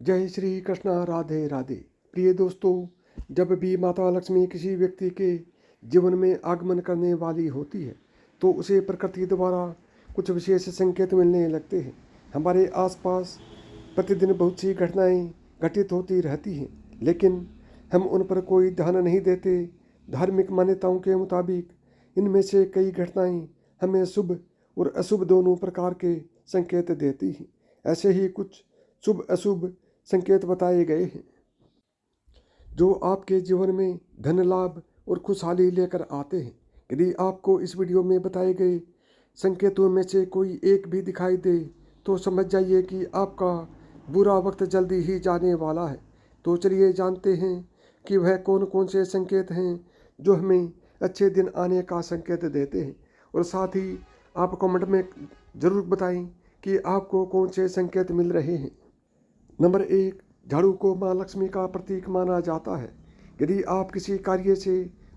जय श्री कृष्णा, राधे राधे। प्रिय दोस्तों, जब भी माता लक्ष्मी किसी व्यक्ति के जीवन में आगमन करने वाली होती है तो उसे प्रकृति द्वारा कुछ विशेष संकेत मिलने लगते हैं। हमारे आसपास प्रतिदिन बहुत सी घटनाएं घटित होती रहती हैं, लेकिन हम उन पर कोई ध्यान नहीं देते। धार्मिक मान्यताओं के मुताबिक इनमें से कई घटनाएं हमें शुभ और अशुभ दोनों प्रकार के संकेत देती हैं। ऐसे ही कुछ शुभ अशुभ संकेत बताए गए हैं जो आपके जीवन में धन लाभ और खुशहाली लेकर आते हैं। यदि आपको इस वीडियो में बताए गए संकेतों में से कोई एक भी दिखाई दे तो समझ जाइए कि आपका बुरा वक्त जल्दी ही जाने वाला है। तो चलिए जानते हैं कि वह कौन कौन से संकेत हैं जो हमें अच्छे दिन आने का संकेत देते हैं, और साथ ही आप कमेंट में ज़रूर बताएं कि आपको कौन से संकेत मिल रहे हैं। नंबर 1, झाड़ू को माँ लक्ष्मी का प्रतीक माना जाता है। यदि आप किसी कार्य से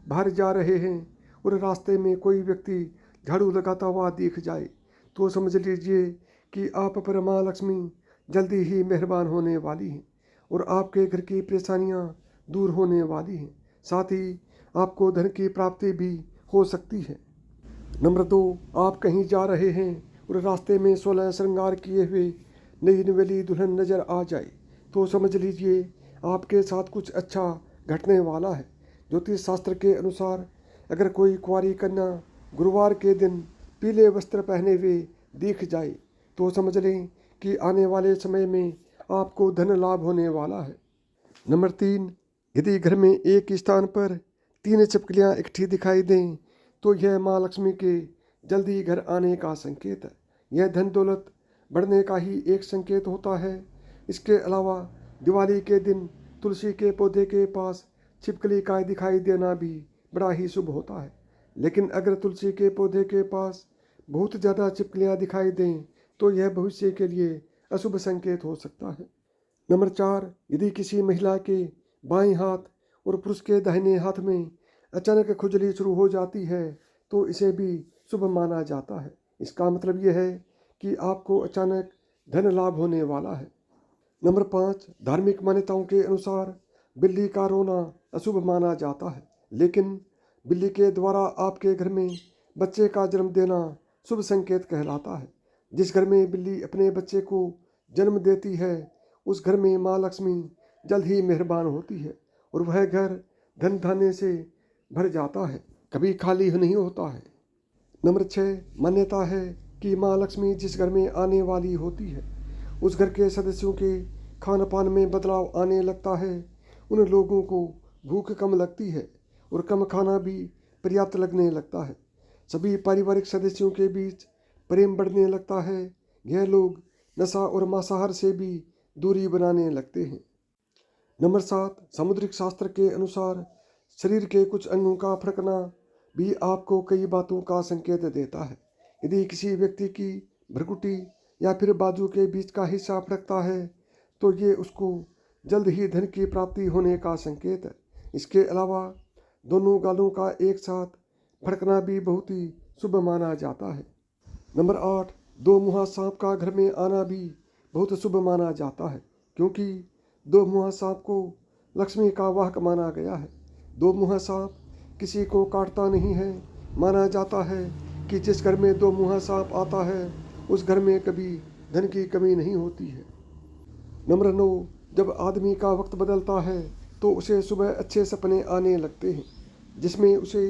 बाहर जा रहे हैं और रास्ते में कोई व्यक्ति झाड़ू लगाता हुआ दिख जाए तो समझ लीजिए कि आप पर माँ लक्ष्मी जल्दी ही मेहरबान होने वाली हैं और आपके घर की परेशानियाँ दूर होने वाली हैं। साथ ही आपको धन की प्राप्ति भी हो सकती है। नंबर 2, आप कहीं जा रहे हैं और रास्ते में 16 श्रृंगार किए हुए नई नवेली दुल्हन नजर आ जाए तो समझ लीजिए आपके साथ कुछ अच्छा घटने वाला है। ज्योतिष शास्त्र के अनुसार अगर कोई कुंवारी कन्या गुरुवार के दिन पीले वस्त्र पहने हुए दिख जाए तो समझ लें कि आने वाले समय में आपको धन लाभ होने वाला है। नंबर 3, यदि घर में एक स्थान पर 3 छिपकलियाँ इकट्ठी दिखाई दें तो यह माँ लक्ष्मी के जल्दी घर आने का संकेत है। यह धन दौलत बढ़ने का ही एक संकेत होता है। इसके अलावा दिवाली के दिन तुलसी के पौधे के पास छिपकली का दिखाई देना भी बड़ा ही शुभ होता है। लेकिन अगर तुलसी के पौधे के पास बहुत ज़्यादा छिपकलियाँ दिखाई दें तो यह भविष्य के लिए अशुभ संकेत हो सकता है। नंबर 4, यदि किसी महिला के बाएं हाथ और पुरुष के दाहिने हाथ में अचानक खुजली शुरू हो जाती है तो इसे भी शुभ माना जाता है। इसका मतलब यह है कि आपको अचानक धन लाभ होने वाला है। नंबर 5, धार्मिक मान्यताओं के अनुसार बिल्ली का रोना अशुभ माना जाता है, लेकिन बिल्ली के द्वारा आपके घर में बच्चे का जन्म देना शुभ संकेत कहलाता है। जिस घर में बिल्ली अपने बच्चे को जन्म देती है उस घर में माँ लक्ष्मी जल्द ही मेहरबान होती है और वह घर धन धान्य से भर जाता है, कभी खाली नहीं होता है। नंबर 6, मान्यता है कि माँ लक्ष्मी जिस घर में आने वाली होती है उस घर के सदस्यों के खान पान में बदलाव आने लगता है। उन लोगों को भूख कम लगती है और कम खाना भी पर्याप्त लगने लगता है। सभी पारिवारिक सदस्यों के बीच प्रेम बढ़ने लगता है। यह लोग नशा और मांसाहार से भी दूरी बनाने लगते हैं। नंबर 7, सामुद्रिक शास्त्र के अनुसार शरीर के कुछ अंगों का फड़कना भी आपको कई बातों का संकेत देता है। यदि किसी व्यक्ति की भ्रुकुटी या फिर बाजू के बीच का हिस्सा फड़कता है तो ये उसको जल्द ही धन की प्राप्ति होने का संकेत है। इसके अलावा दोनों गालों का एक साथ फड़कना भी बहुत ही शुभ माना जाता है। नंबर 8, 2 मुहा सांप का घर में आना भी बहुत शुभ माना जाता है, क्योंकि 2 मुहा सांप को लक्ष्मी का वाहक माना गया है। 2 मुहा सांप किसी को काटता नहीं है। माना जाता है कि जिस घर में 2 मुहा सांप आता है उस घर में कभी धन की कमी नहीं होती है। नंबर 9, जब आदमी का वक्त बदलता है तो उसे सुबह अच्छे सपने आने लगते हैं, जिसमें उसे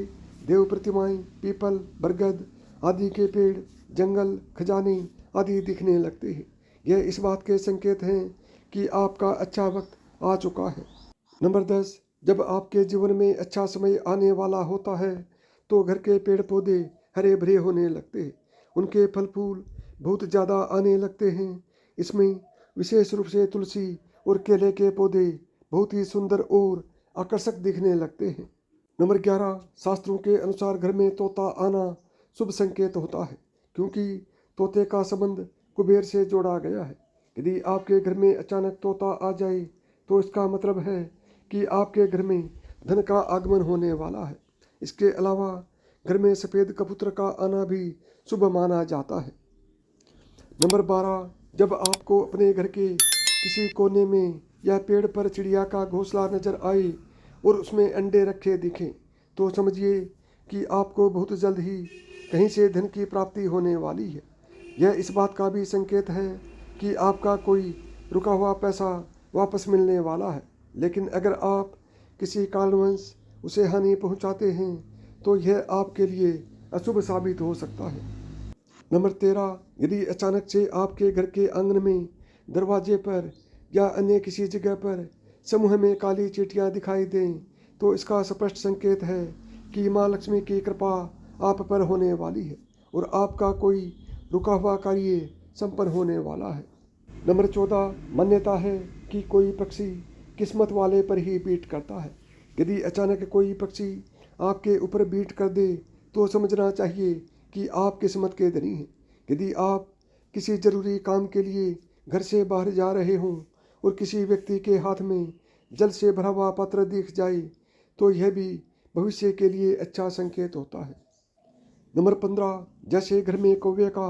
देव प्रतिमाएं, पीपल, बरगद आदि के पेड़, जंगल, खजाने आदि दिखने लगते हैं। यह इस बात के संकेत हैं कि आपका अच्छा वक्त आ चुका है। नंबर 10, जब आपके जीवन में अच्छा समय आने वाला होता है तो घर के पेड़ पौधे हरे भरे होने लगते हैं। उनके फल फूल बहुत ज़्यादा आने लगते हैं। इसमें विशेष रूप से तुलसी और केले के पौधे बहुत ही सुंदर और आकर्षक दिखने लगते हैं। नंबर 11, शास्त्रों के अनुसार घर में तोता आना शुभ संकेत होता है, क्योंकि तोते का संबंध कुबेर से जोड़ा गया है। यदि आपके घर में अचानक तोता आ जाए तो इसका मतलब है कि आपके घर में धन का आगमन होने वाला है। इसके अलावा घर में सफ़ेद कबूतर का आना भी शुभ माना जाता है। नंबर 12, जब आपको अपने घर के किसी कोने में या पेड़ पर चिड़िया का घोंसला नजर आए और उसमें अंडे रखे दिखें, तो समझिए कि आपको बहुत जल्द ही कहीं से धन की प्राप्ति होने वाली है। यह इस बात का भी संकेत है कि आपका कोई रुका हुआ पैसा वापस मिलने वाला है। लेकिन अगर आप किसी कारणवश उसे हानि पहुंचाते हैं तो यह आपके लिए अशुभ साबित हो सकता है। नंबर 13, यदि अचानक से आपके घर के आंगन में, दरवाजे पर या अन्य किसी जगह पर समूह में काली चींटियां दिखाई दें तो इसका स्पष्ट संकेत है कि माँ लक्ष्मी की कृपा आप पर होने वाली है और आपका कोई रुका हुआ कार्य संपन्न होने वाला है। नंबर 14, मान्यता है कि कोई पक्षी किस्मत वाले पर ही बीट करता है। यदि अचानक कोई पक्षी आपके ऊपर बीट कर दे तो समझना चाहिए कि आप किस्मत के धनी हैं। यदि आप किसी जरूरी काम के लिए घर से बाहर जा रहे हों और किसी व्यक्ति के हाथ में जल से भरा हुआ पात्र दिख जाए तो यह भी भविष्य के लिए अच्छा संकेत होता है। नंबर 15, जैसे घर में कौवे का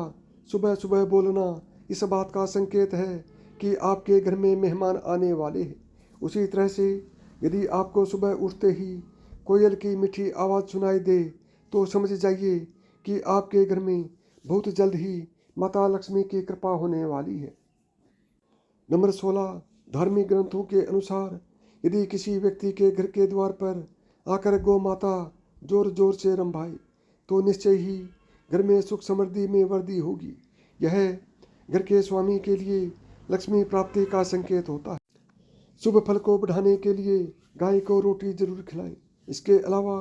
सुबह सुबह बोलना इस बात का संकेत है कि आपके घर में मेहमान आने वाले हैं, उसी तरह से यदि आपको सुबह उठते ही कोयल की मीठी आवाज़ सुनाई दे तो समझ जाइए कि आपके घर में बहुत जल्द ही माता लक्ष्मी की कृपा होने वाली है। नंबर 16, धार्मिक ग्रंथों के अनुसार यदि किसी व्यक्ति के घर के द्वार पर आकर गौ माता जोर जोर से रंभाए तो निश्चय ही घर में सुख समृद्धि में वृद्धि होगी। यह घर के स्वामी के लिए लक्ष्मी प्राप्ति का संकेत होता है। शुभ फल को बढ़ाने के लिए गाय को रोटी जरूर खिलाएं। इसके अलावा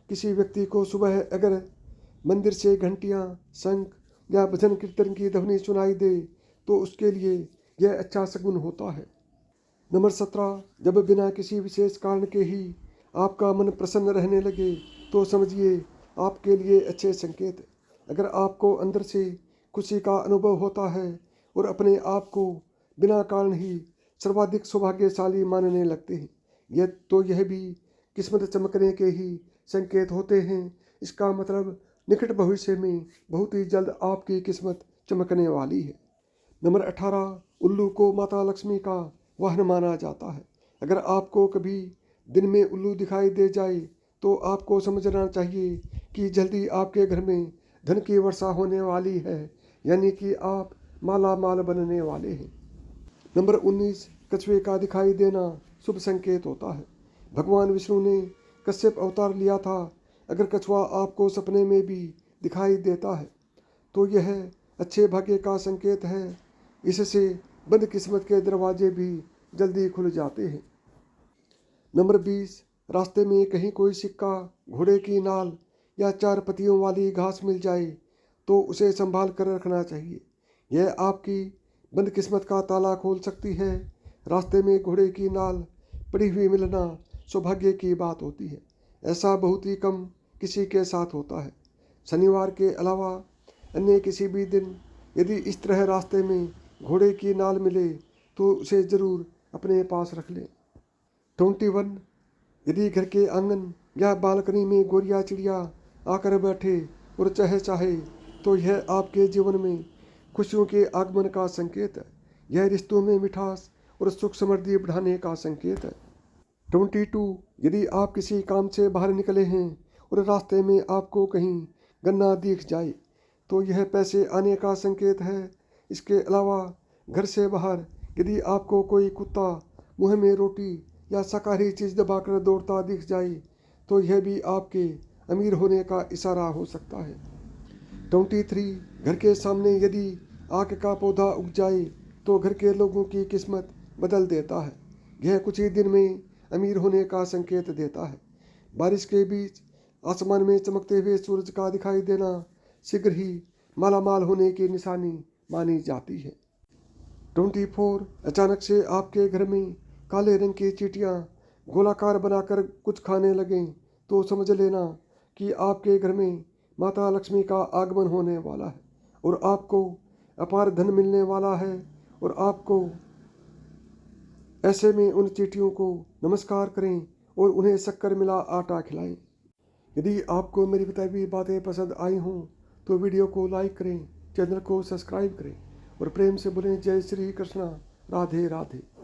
किसी व्यक्ति को सुबह अगर मंदिर से घंटियां, शंख या भजन कीर्तन की ध्वनि सुनाई दे तो उसके लिए यह अच्छा शगुन होता है। नंबर 17, जब बिना किसी विशेष कारण के ही आपका मन प्रसन्न रहने लगे तो समझिए आपके लिए अच्छे संकेत है। अगर आपको अंदर से खुशी का अनुभव होता है और अपने आप को बिना कारण ही सर्वाधिक सौभाग्यशाली मानने लगते हैं यह भी किस्मत चमकने के ही संकेत होते हैं। इसका मतलब निकट भविष्य में बहुत ही जल्द आपकी किस्मत चमकने वाली है। नंबर 18, उल्लू को माता लक्ष्मी का वाहन माना जाता है। अगर आपको कभी दिन में उल्लू दिखाई दे जाए तो आपको समझना चाहिए कि जल्दी आपके घर में धन की वर्षा होने वाली है, यानी कि आप माला माल बनने वाले हैं। नंबर 19, कछुए का दिखाई देना शुभ संकेत होता है। भगवान विष्णु ने कश्यप अवतार लिया था। अगर कछुआ आपको सपने में भी दिखाई देता है तो यह अच्छे भाग्य का संकेत है। इससे बंद किस्मत के दरवाजे भी जल्दी खुल जाते हैं। नंबर 20, रास्ते में कहीं कोई सिक्का, घोड़े की नाल या 4 पत्तियों वाली घास मिल जाए तो उसे संभाल कर रखना चाहिए। यह आपकी बंद किस्मत का ताला खोल सकती है। रास्ते में घोड़े की नाल पड़ी हुई मिलना सौभाग्य की बात होती है। ऐसा बहुत ही कम किसी के साथ होता है। शनिवार के अलावा अन्य किसी भी दिन यदि इस तरह रास्ते में घोड़े की नाल मिले तो उसे ज़रूर अपने पास रख लें। 21, यदि घर के आंगन या बालकनी में गोरिया चिड़िया आकर बैठे और चहचहाए तो यह आपके जीवन में खुशियों के आगमन का संकेत है। यह रिश्तों में मिठास और सुख समृद्धि बढ़ाने का संकेत है। 22, यदि आप किसी काम से बाहर निकले हैं और रास्ते में आपको कहीं गन्ना दिख जाए तो यह पैसे आने का संकेत है। इसके अलावा घर से बाहर यदि आपको कोई कुत्ता मुंह में रोटी या शाकाहारी चीज़ दबाकर दौड़ता दिख जाए तो यह भी आपके अमीर होने का इशारा हो सकता है। 23, घर के सामने यदि आक का पौधा उग जाए तो घर के लोगों की किस्मत बदल देता है। यह कुछ ही दिन में अमीर होने का संकेत देता है। बारिश के बीच आसमान में चमकते हुए सूरज का दिखाई देना शीघ्र ही मालामाल होने की निशानी मानी जाती है। 24, अचानक से आपके घर में काले रंग की चींटियां गोलाकार बनाकर कुछ खाने लगें तो समझ लेना कि आपके घर में माता लक्ष्मी का आगमन होने वाला है और आपको अपार धन मिलने वाला है। और आपको ऐसे में उन चींटियों को नमस्कार करें और उन्हें शक्कर मिला आटा खिलाएं। यदि आपको मेरी बताई हुई बातें पसंद आई हों तो वीडियो को लाइक करें, चैनल को सब्सक्राइब करें और प्रेम से बोलें जय श्री कृष्णा, राधे राधे।